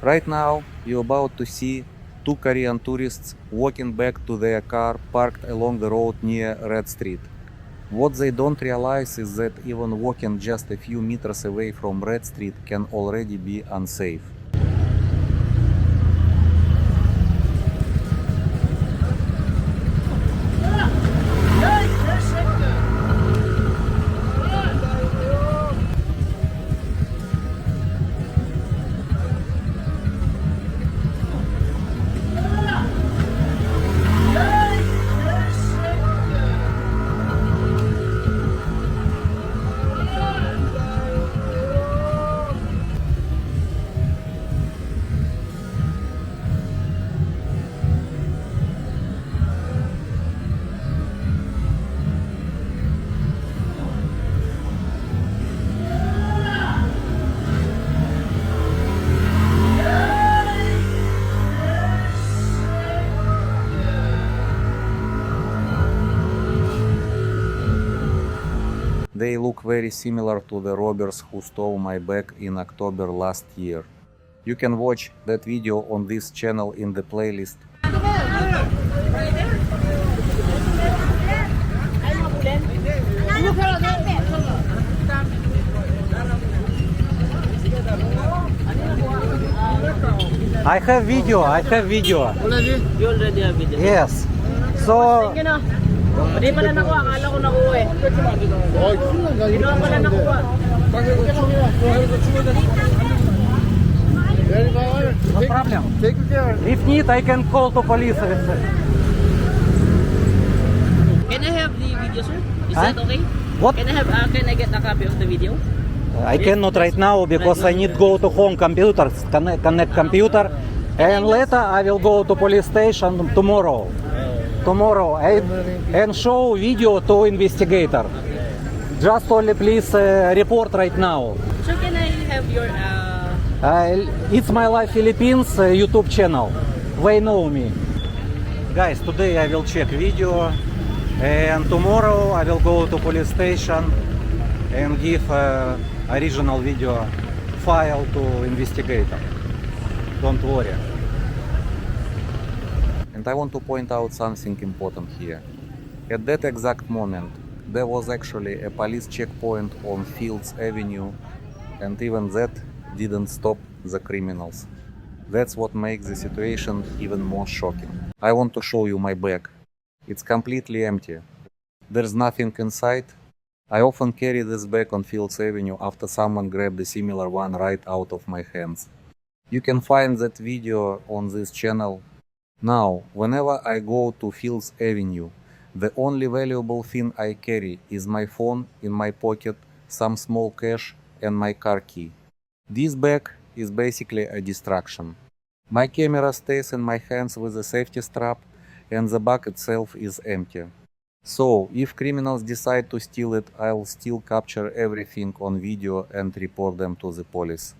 Right now, you're about to see two Korean tourists walking back to their car parked along the road near Red Street. What they don't realize is that even walking just a few meters away from Red Street can already be unsafe. They look very similar to the robbers who stole my bag in October last year. You can watch that video on this channel in the playlist. I have video. You already have video? Yes. So, Thank you na. Hindi pala nakuha, akala ko nakuha eh. Hindi naman pala nakuha. no problem. Take care. If need, I can call to police. Can I have the video, sir? Is Huh? that okay? What? Can I get a copy of the video? I cannot right now because I need go to home computer, connect computer, and later I will go to police station tomorrow. And show video to investigator. Just only please report right now. Sir, can I have your It's My Life Philippines YouTube channel. They know me. Guys, today I will check video, and tomorrow I will go to police station and give original video file to investigator. Don't worry. And I want to point out something important here. At that exact moment, there was actually a police checkpoint on Fields Avenue, and even that didn't stop the criminals. That's what makes the situation even more shocking. I want to show you my bag. It's completely empty. There's nothing inside. I often carry this bag on Fields Avenue after someone grabbed a similar one right out of my hands. You can find that video on this channel. Now, whenever I go to Fields Avenue, the only valuable thing I carry is my phone in my pocket, some small cash, and my car key. This bag is basically a distraction. My camera stays in my hands with a safety strap, and the bag itself is empty. So, if criminals decide to steal it, I'll still capture everything on video and report them to the police.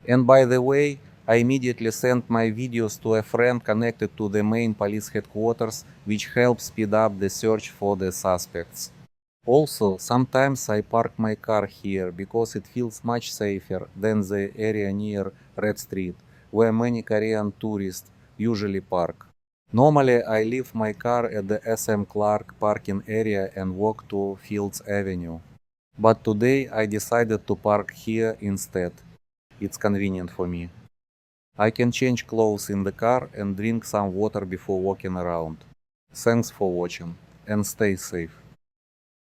And by the way, I immediately sent my videos to a friend connected to the main police headquarters, which helps speed up the search for the suspects. Also, sometimes I park my car here because it feels much safer than the area near Red Street, where many Korean tourists usually park. Normally, I leave my car at the SM Clark parking area and walk to Fields Avenue. But today I decided to park here instead. It's convenient for me. I can change clothes in the car and drink some water before walking around. Thanks for watching and stay safe.